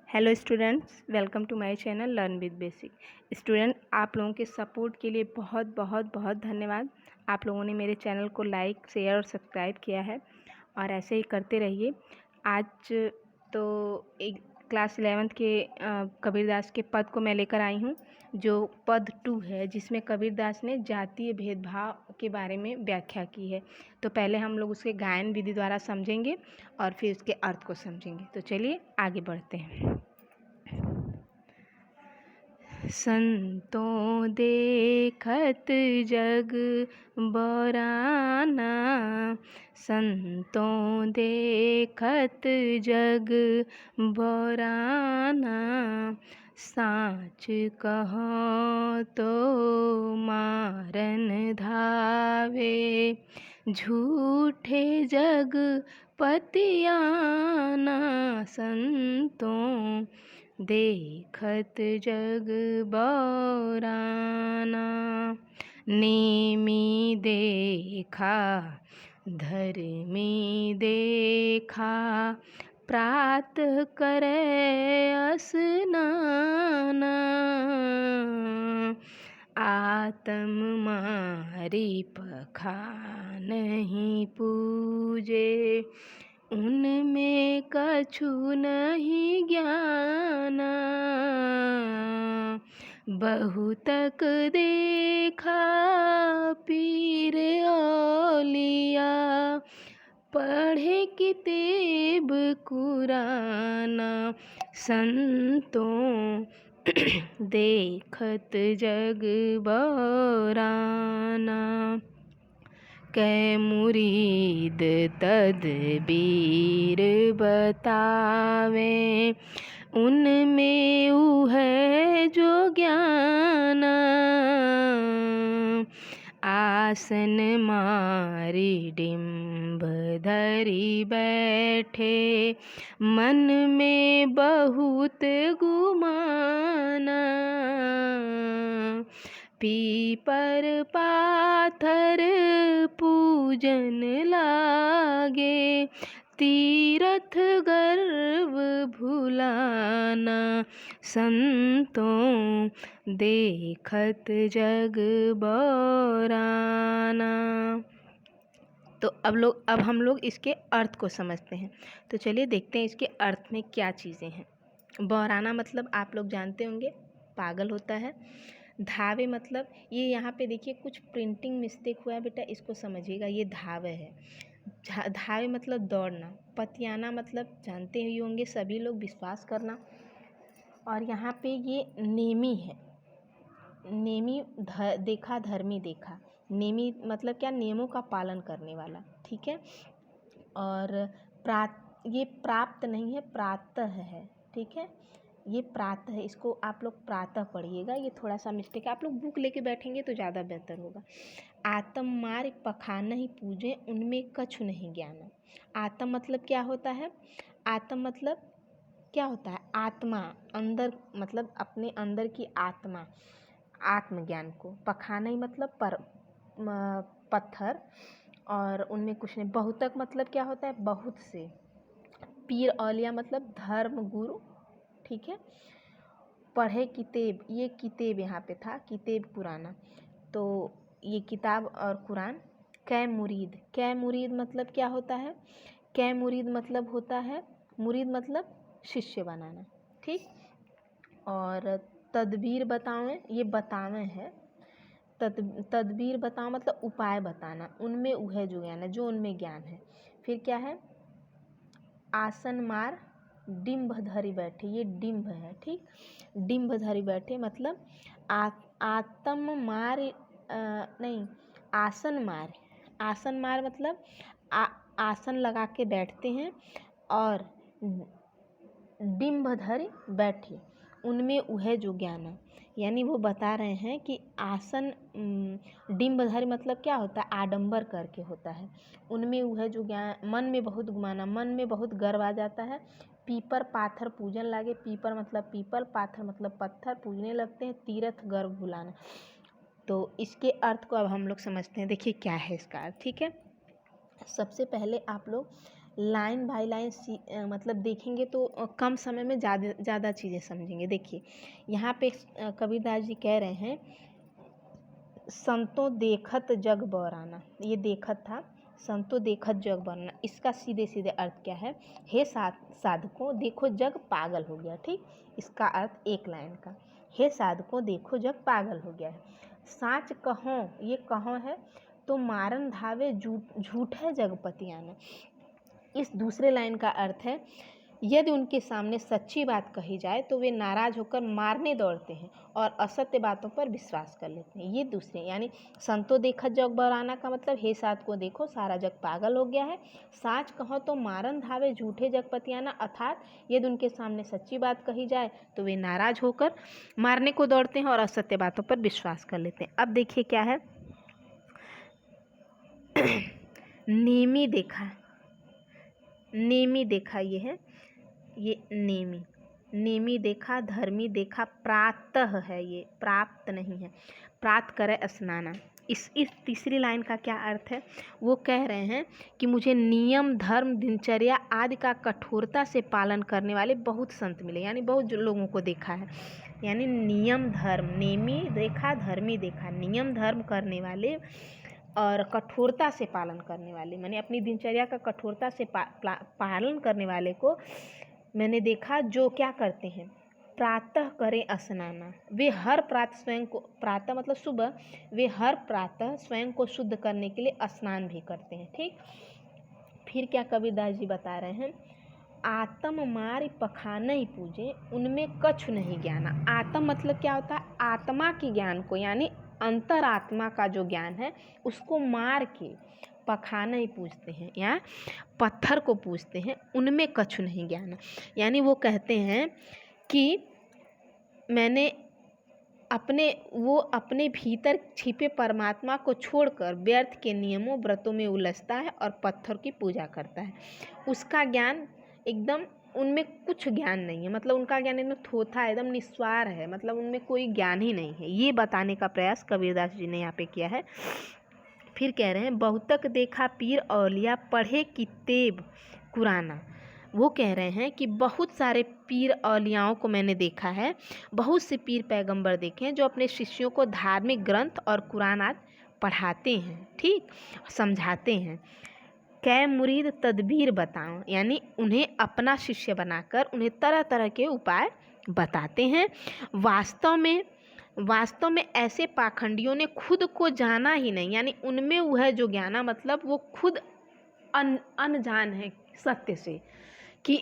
Hello students, welcome to my channel learn with basic. Student, आप लोगों के support के लिए बहुत बहुत बहुत धन्यवाद। आप लोगों ने मेरे चैनल को लाइक, शेयर और सब्सक्राइब किया है और ऐसे ही करते रहिए। आज तो एक क्लास 11th के कबीरदास के पद को मैं लेकर आई हूँ, जो पद 2 है, जिसमें कबीरदास ने जातीय भेदभाव के बारे में व्याख्या की है। तो पहले हम लोग उसके गायन विधि द्वारा समझेंगे और फिर उसके अर्थ को समझेंगे। तो चलिए आगे बढ़ते हैं। संतों देखत जग बराना, संतों देखत जग बराना, साँच कहो तो मारन धावे, झूठे जग पतियाना, संतों देखत जग बराना। नेमी देखा धर्मी देखा, प्रात करे स्नाना, आत्म मारी पखानहि पूजे, उनमें कछु नहीं ज्ञाना, बहुतक देखा पीर औलिया, पढ़े किताब कुराना, संतों देखत जग बराना। कै मुरीद तदबीर बतावे, उनमें है जो ज्ञाना, आसन मारी डिम्ब धरी बैठे, मन में बहुत गुमाना, पीपर पाथर पूजन लागे, तीरथ गर्व भुलाना, संतों देखत जग बराना। तो अब हम लोग इसके अर्थ को समझते हैं। तो चलिए देखते हैं इसके अर्थ में क्या चीज़ें हैं। बराना मतलब आप लोग जानते होंगे, पागल होता है। धावे मतलब, ये यहाँ पे देखिए कुछ प्रिंटिंग मिस्टेक हुआ है बेटा, इसको समझिएगा, ये धावे है। धावे मतलब दौड़ना। पतियाना मतलब जानते ही होंगे सभी लोग, विश्वास करना। और यहाँ पे ये नेमी है। नेमी देखा, धर्मी देखा। नेमी मतलब क्या, नियमों का पालन करने वाला, ठीक है। और ये प्राप्त नहीं है, प्रातः है, ठीक है। ये प्रातः है, इसको आप लोग प्रातः पढ़िएगा, ये थोड़ा सा मिस्टेक है। आप लोग बुक लेके बैठेंगे तो ज़्यादा बेहतर होगा। आत्म मार पखाना ही पूजे, उनमें कछु नहीं ज्ञान। आत्म मतलब क्या होता है? आत्म मतलब क्या होता है? आत्मा, अंदर, मतलब अपने अंदर की आत्मा, आत्मज्ञान को। पखाना ही मतलब पत्थर, और उनमें कुछ नहीं। बहुतक मतलब क्या होता है? बहुत से। पीर औलिया मतलब धर्म गुरु, ठीक है। पढ़े किताब, ये किताब यहाँ पे था, किताब पुराना, तो ये किताब और कुरान। कै मुरीद, कै मुरीद मतलब क्या होता है? कै मुरीद मतलब होता है, मुरीद मतलब शिष्य बनाना, ठीक। और तदबीर बतावें, ये बतावें है। तदबीर बताओ मतलब उपाय बताना, उनमें वह जो ज्ञान है, जो उनमें ज्ञान है। फिर क्या है? आसन मार डिम्ब धरी बैठे, ये डिम्ब है, ठीक। डिम्ब धरी बैठे मतलब आत्म मार, नहीं, आसन मार। आसन मार मतलब आसन लगा के बैठते हैं, और डिम्ब धरी बैठे, उनमें वह जो ज्ञान है। यानी वो बता रहे हैं कि आसन डिम्बधारी मतलब क्या होता है? आडंबर करके होता है। उनमें वह जो ज्ञान, मन में बहुत गुमाना, मन में बहुत गर्व आ जाता है। पीपर पाथर पूजन लागे, पीपर मतलब पीपल, पाथर मतलब पत्थर, पूजने लगते हैं, तीर्थ गर्व भुलाना। तो इसके अर्थ को अब हम लोग समझते हैं। देखिए क्या है इसका अर्थ, ठीक है। सबसे पहले आप लोग लाइन बाय लाइन मतलब देखेंगे तो कम समय में ज़्यादा चीज़ें समझेंगे। देखिए यहाँ पे कबीरदास जी कह रहे हैं, संतो देखत जग बौराना, ये देखत था, संतो देखत जग बौराना, इसका सीधे सीधे अर्थ क्या है, हे साधकों देखो जग पागल हो गया। ठीक, इसका अर्थ एक लाइन का, हे साधकों देखो जग पागल हो गया है। साच कहो, ये कहो है तो मारन धावे झूठ है जगपति आना। इस दूसरे लाइन का अर्थ है, यदि उनके सामने सच्ची बात कही जाए तो वे नाराज होकर मारने दौड़ते हैं और असत्य बातों पर विश्वास कर लेते हैं। ये दूसरे, यानी संतो देखत जग बौराना का मतलब, हे साथ को देखो सारा जग पागल हो गया है। साच कहो तो मारन धावे झूठे जगपतियाना, अर्थात यदि उनके सामने सच्ची बात कही जाए तो वे नाराज होकर मारने को दौड़ते हैं और असत्य बातों पर विश्वास कर लेते हैं। अब देखिए क्या है, नेमी देखा, नेमी देखा, ये है, ये नेमी देखा, धर्मी देखा, प्रातः है, ये प्राप्त नहीं है, प्राप्त करे स्नाना। इस तीसरी लाइन का क्या अर्थ है, वो कह रहे हैं कि मुझे नियम धर्म दिनचर्या आदि का कठोरता से पालन करने वाले बहुत संत मिले, यानी बहुत लोगों को देखा है। यानी नियम धर्म, नेमी देखा, धर्मी देखा, नियम धर्म करने वाले और कठोरता से पालन करने वाले, मैंने अपनी दिनचर्या का कठोरता से पालन करने वाले को मैंने देखा, जो क्या करते हैं, प्रातः करें स्नाना, वे हर प्रातः स्वयं को, प्रातः मतलब सुबह, वे हर प्रातः स्वयं को शुद्ध करने के लिए स्नान भी करते हैं। ठीक, फिर क्या कबीरदास जी बता रहे हैं, आत्म मार पखानहि पूजे, उनमें कछु नहीं ज्ञाना। आत्म मतलब क्या होता है, आत्मा के ज्ञान को, यानी अंतरात्मा का जो ज्ञान है उसको मार के पखाना ही पूजते हैं या पत्थर को पूजते हैं, उनमें कछु नहीं ज्ञान। यानी वो कहते हैं कि मैंने अपने भीतर छिपे परमात्मा को छोड़कर व्यर्थ के नियमों व्रतों में उलझता है और पत्थर की पूजा करता है। उसका ज्ञान एकदम, उनमें कुछ ज्ञान नहीं है, मतलब उनका ज्ञान एकदम थोथा है, एकदम निस्वार है, मतलब उनमें कोई ज्ञान ही नहीं है। ये बताने का प्रयास कबीरदास जी ने यहाँ पे किया है। फिर कह रहे हैं, बहुतक देखा पीर औलिया पढ़े कितेब कुराना। वो कह रहे हैं कि बहुत सारे पीर औलियाओं को मैंने देखा है, बहुत से पीर पैगंबर देखे हैं जो अपने शिष्यों को धार्मिक ग्रंथ और कुरान आदि पढ़ाते हैं, ठीक, समझाते हैं। कै मुरीद तदबीर बताओ, यानी उन्हें अपना शिष्य बनाकर उन्हें तरह तरह के उपाय बताते हैं। वास्तव में ऐसे पाखंडियों ने खुद को जाना ही नहीं, यानी उनमें वह जो ज्ञाना, मतलब वो खुद अनजान है सत्य से, कि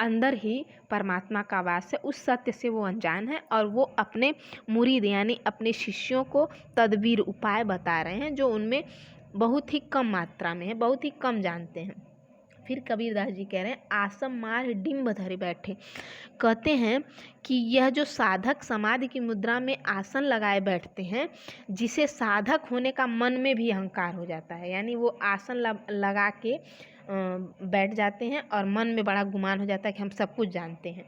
अंदर ही परमात्मा का वास है, उस सत्य से वो अनजान है और वो अपने मुरीद यानी अपने शिष्यों को तदबीर उपाय बता रहे हैं जो उनमें बहुत ही कम मात्रा में है, बहुत ही कम जानते हैं। फिर कबीरदास जी कह रहे हैं, आसम मार डिम्ब धरे बैठे। कहते हैं कि यह जो साधक समाधि की मुद्रा में आसन लगाए बैठते हैं, जिसे साधक होने का मन में भी अहंकार हो जाता है, यानी वो आसन लगा के बैठ जाते हैं और मन में बड़ा गुमान हो जाता है कि हम सब कुछ जानते हैं।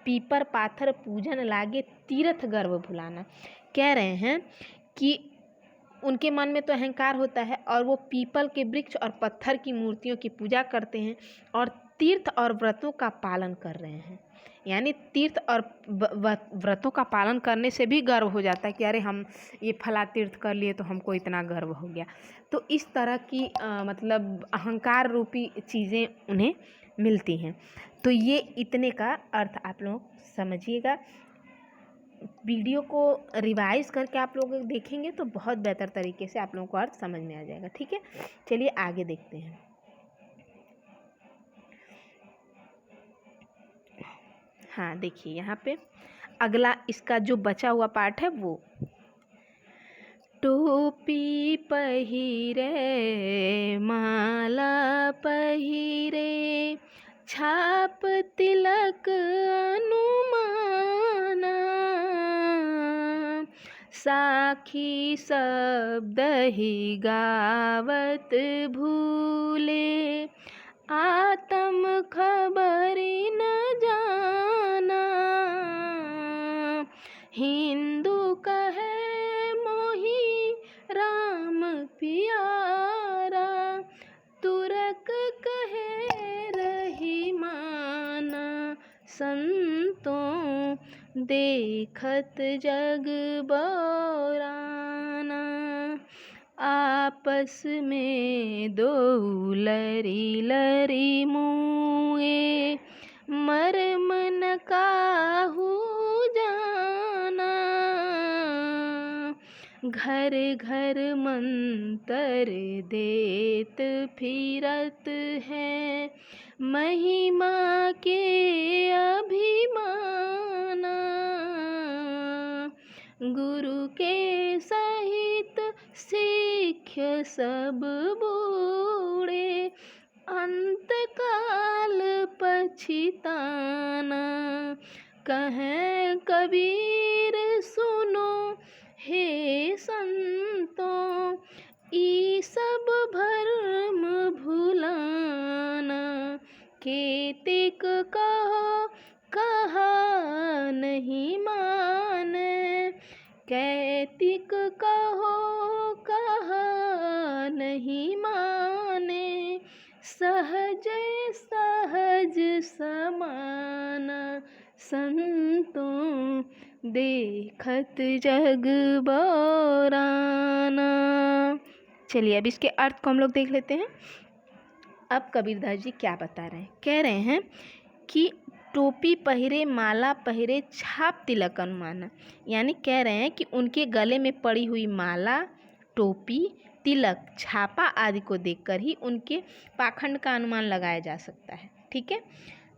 पीपर पाथर पूजन लागे तीर्थ गर्व भुलाना। कह रहे हैं कि उनके मन में तो अहंकार होता है और वो पीपल के वृक्ष और पत्थर की मूर्तियों की पूजा करते हैं और तीर्थ और व्रतों का पालन कर रहे हैं। यानी तीर्थ और व्रतों का पालन करने से भी गर्व हो जाता है कि अरे हम ये फला तीर्थ कर लिए तो हमको इतना गर्व हो गया। तो इस तरह की मतलब अहंकार रूपी चीज़ें उन्हें मिलती हैं। तो ये इतने का अर्थ आप लोग समझिएगा। वीडियो को रिवाइज करके आप लोग देखेंगे तो बहुत बेहतर तरीके से आप लोगों को अर्थ समझ में आ जाएगा। ठीक है, चलिए आगे देखते हैं। हाँ देखिए यहाँ पे अगला इसका जो बचा हुआ पार्ट है वो, टोपी पहिरे माला पहिरे छाप तिलक अनुमाना, साखी शब्द ही गावत भूले आत्म खबरी न जाना, हिंदू कहे मोही राम प्यारा, तुरक कहे संतों, देखत जग बौराना। आपस में दो लरी लरी मुए, मर्म न काहू जाना। घर घर मंतर देत फिरत है, महिमा के अभिमाना। गुरु के सहित शिष्य सब बूढ़े, अंतकाल पछिताना। कहें कबीर सुनो हे संतों, ई सब भरम भुलाना। केतिक कहो कहा नहीं माने, कैतिक कहो कहा नहीं माने। सहज सहज समाना, संतों देखत जग बौराना। चलिए अब इसके अर्थ को हम लोग देख लेते हैं। अब कबीरदास जी क्या बता रहे हैं? कह रहे हैं कि टोपी पहिरे, माला पहिरे, छाप तिलक अनुमाना। यानी कह रहे हैं कि उनके गले में पड़ी हुई माला, टोपी, तिलक, छापा आदि को देखकर ही उनके पाखंड का अनुमान लगाया जा सकता है। ठीक है।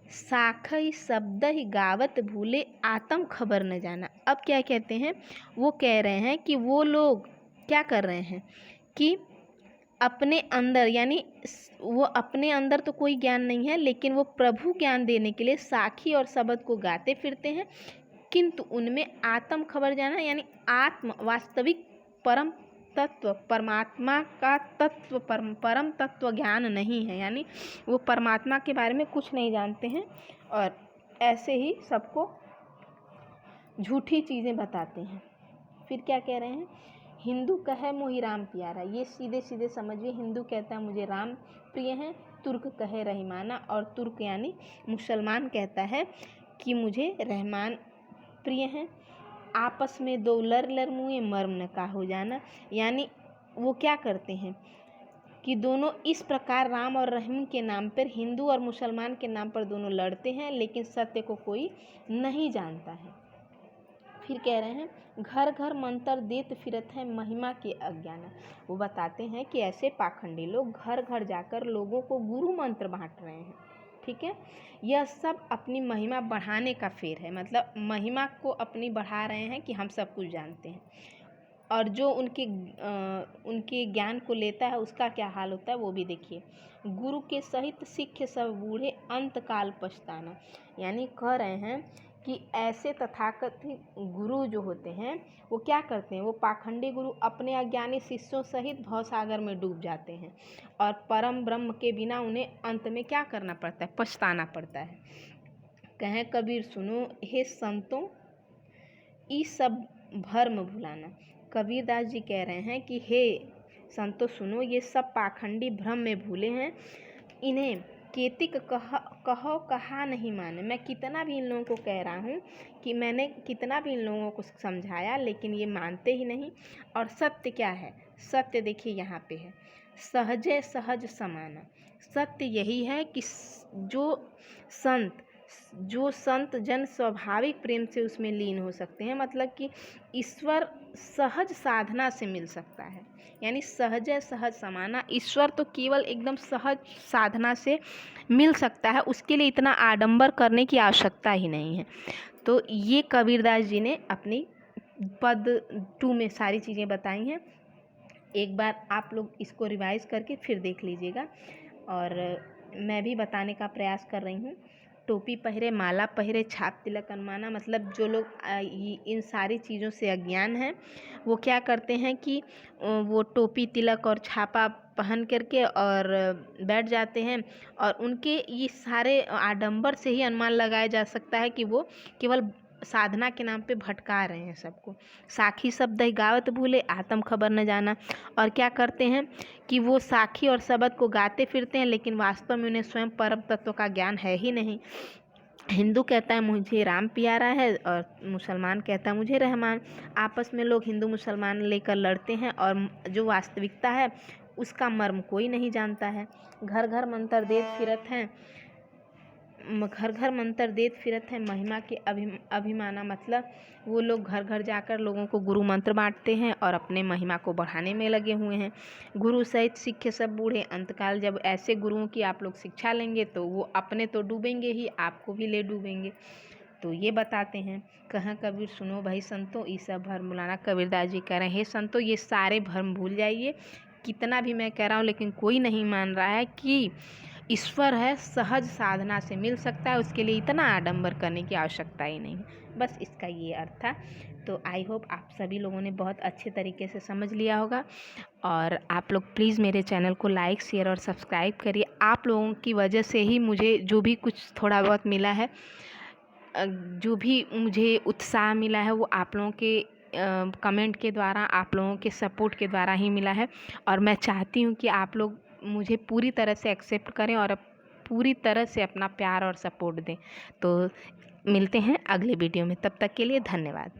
साखई शब्द ही गावत भूले, आत्म खबर न जाना। अब क्या कहते हैं? वो कह रहे हैं कि वो लोग क्या कर रहे हैं कि अपने अंदर, यानी वो अपने अंदर तो कोई ज्ञान नहीं है, लेकिन वो प्रभु ज्ञान देने के लिए साखी और शब्द को गाते फिरते हैं, किंतु उनमें आत्म खबर जाना यानी आत्म वास्तविक परम तत्व, परमात्मा का तत्व, परम तत्व ज्ञान नहीं है। यानी वो परमात्मा के बारे में कुछ नहीं जानते हैं और ऐसे ही सबको झूठी चीज़ें बताते हैं। फिर क्या कह रहे हैं? हिंदू कहे मोहि राम प्यारा। ये सीधे सीधे समझिए, हिंदू कहता है मुझे राम प्रिय हैं, तुर्क कहे रहीमाना, और तुर्क यानी मुसलमान कहता है कि मुझे रहमान प्रिय हैं। आपस में दो लर लर मुए, मर्म न काहू जाना। यानी वो क्या करते हैं कि दोनों इस प्रकार राम और रहीम के नाम पर, हिंदू और मुसलमान के नाम पर दोनों लड़ते हैं, लेकिन सत्य को कोई नहीं जानता है। फिर कह रहे हैं घर घर मंत्र देत फिरत है, महिमा के अज्ञान। वो बताते हैं कि ऐसे पाखंडी लोग घर घर जाकर लोगों को गुरु मंत्र बांट रहे हैं। ठीक है। यह सब अपनी महिमा बढ़ाने का फेर है, मतलब महिमा को अपनी बढ़ा रहे हैं कि हम सब कुछ जानते हैं। और जो उनके ज्ञान को लेता है उसका क्या हाल होता है वो भी देखिए। गुरु के सहित शिष्य सब बूढ़े, अंतकाल पछताना। यानी कह रहे हैं कि ऐसे तथाकथित गुरु जो होते हैं वो क्या करते हैं? वो पाखंडी गुरु अपने अज्ञानी शिष्यों सहित भवसागर में डूब जाते हैं और परम ब्रह्म के बिना उन्हें अंत में क्या करना पड़ता है? पछताना पड़ता है। कहें कबीर सुनो हे संतों, ई सब भर्म भुलाना। कबीरदास जी कह रहे हैं कि हे संतों सुनो, ये सब पाखंडी भ्रम में भूले हैं, इन्हें केतिक कहो कहा नहीं माने। मैं कितना भी इन लोगों को कह रहा हूँ कि मैंने कितना भी इन लोगों को समझाया, लेकिन ये मानते ही नहीं। और सत्य क्या है? सत्य देखिए यहाँ पे है, सहजे सहज समाना। सत्य यही है कि जो संत जन स्वाभाविक प्रेम से उसमें लीन हो सकते हैं, मतलब कि ईश्वर सहज साधना से मिल सकता है। यानी सहज सहज समाना, ईश्वर तो केवल एकदम सहज साधना से मिल सकता है, उसके लिए इतना आडंबर करने की आवश्यकता ही नहीं है। तो ये कबीरदास जी ने अपनी पद 2 में सारी चीज़ें बताई हैं। एक बार आप लोग इसको रिवाइज करके फिर देख लीजिएगा, और मैं भी बताने का प्रयास कर रही हूँ। टोपी पहिरे, माला पहिरे, छाप तिलक अनुमाना, मतलब जो लोग इन सारी चीज़ों से अज्ञान हैं वो क्या करते हैं कि वो टोपी तिलक और छापा पहन करके और बैठ जाते हैं, और उनके ये सारे आडंबर से ही अनुमान लगाया जा सकता है कि वो केवल साधना के नाम पे भटका रहे हैं सबको। साखी शब्द ही गावत भूले, आत्म खबर न जाना। और क्या करते हैं कि वो साखी और शब्द को गाते फिरते हैं, लेकिन वास्तव में उन्हें स्वयं परम तत्व का ज्ञान है ही नहीं। हिंदू कहता है मुझे राम प्यारा है और मुसलमान कहता है मुझे रहमान। आपस में लोग हिंदू मुसलमान लेकर लड़ते हैं और जो वास्तविकता है उसका मर्म कोई नहीं जानता है। घर घर मंत्र देत फिरत हैं, घर घर मंत्र देत फिरत हैं, महिमा के अभिमाना। मतलब वो लोग घर घर जाकर लोगों को गुरु मंत्र बांटते हैं और अपने महिमा को बढ़ाने में लगे हुए हैं। गुरु सहित सिक्खे सब बूढ़े, अंतकाल जब ऐसे गुरुओं की आप लोग शिक्षा लेंगे तो वो अपने तो डूबेंगे ही, आपको भी ले डूबेंगे। तो ये बताते हैं, कहाँ कबीर सुनो भाई संतो, ई सब भरम भुलाना। कबीरदास जी कह रहे हैं, हे संतो ये सारे भरम भूल जाइए। कितना भी मैं कह रहा हूँ लेकिन कोई नहीं मान रहा है कि ईश्वर है, सहज साधना से मिल सकता है, उसके लिए इतना आडंबर करने की आवश्यकता ही नहीं। बस इसका ये अर्थ था। तो आई होप आप सभी लोगों ने बहुत अच्छे तरीके से समझ लिया होगा। और आप लोग प्लीज़ मेरे चैनल को लाइक शेयर और सब्सक्राइब करिए। आप लोगों की वजह से ही मुझे जो भी कुछ थोड़ा बहुत मिला है, जो भी मुझे उत्साह मिला है वो आप लोगों के कमेंट के द्वारा, आप लोगों के सपोर्ट के द्वारा ही मिला है। और मैं चाहती हूँ कि आप लोग मुझे पूरी तरह से एक्सेप्ट करें और पूरी तरह से अपना प्यार और सपोर्ट दें। तो मिलते हैं अगले वीडियो में, तब तक के लिए धन्यवाद।